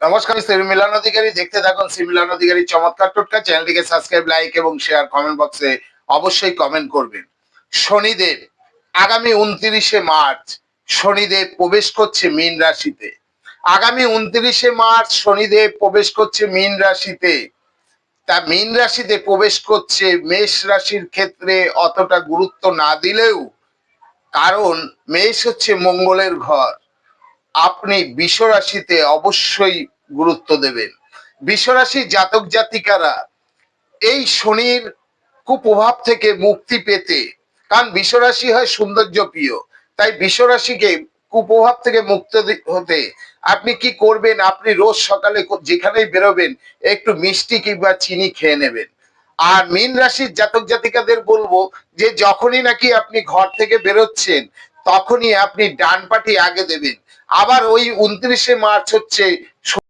নমস্কার, আমি শ্রী মিলন অধিকারী। দেখতে থাকুন শ্রী মিলন অধিকারী চমৎকার টোটকা। চ্যানেলটিকে সাবস্ক্রাইব, লাইক এবং শেয়ার, কমেন্ট বক্সে অবশ্যই কমেন্ট করবেন। শনিদেব আগামী 29শে মার্চ শনিদেব প্রবেশ করছে মীন রাশিতে। আগামী 29শে মার্চ শনিদেব প্রবেশ করছে মীন রাশিতে। তা মীন রাশিতে প্রবেশ করছে মেষ রাশির ক্ষেত্রে অতটা গুরুত্ব না দিলেও, কারণ মেষ হচ্ছে মঙ্গলের ঘর। আপনি বৃষ রাশিতে অবশ্যই গুরুত্ব দেবেন। বৃষ রাশির জাতক জাতিকারা এই শনির কুপ্রভাব থেকে মুক্তি পেতে, কারণ বৃষ রাশি হয় সৌন্দর্য প্রিয়, তাই বৃষ রাশিকে কুপ্রভাব থেকে মুক্ত হতে আপনি কি করবেন? আপনি রোজ সকালে যেখানেই বেরোবেন একটু মিষ্টি কিংবা চিনি খেয়ে নেবেন। আর মীন রাশির জাতক জাতিকাদের বলবো যে যখনই নাকি আপনি ঘর থেকে বেরোচ্ছেন তখনই আপনি ডান পাটি আগে দেবেন। আবার ওই 29শে মার্চ হচ্ছে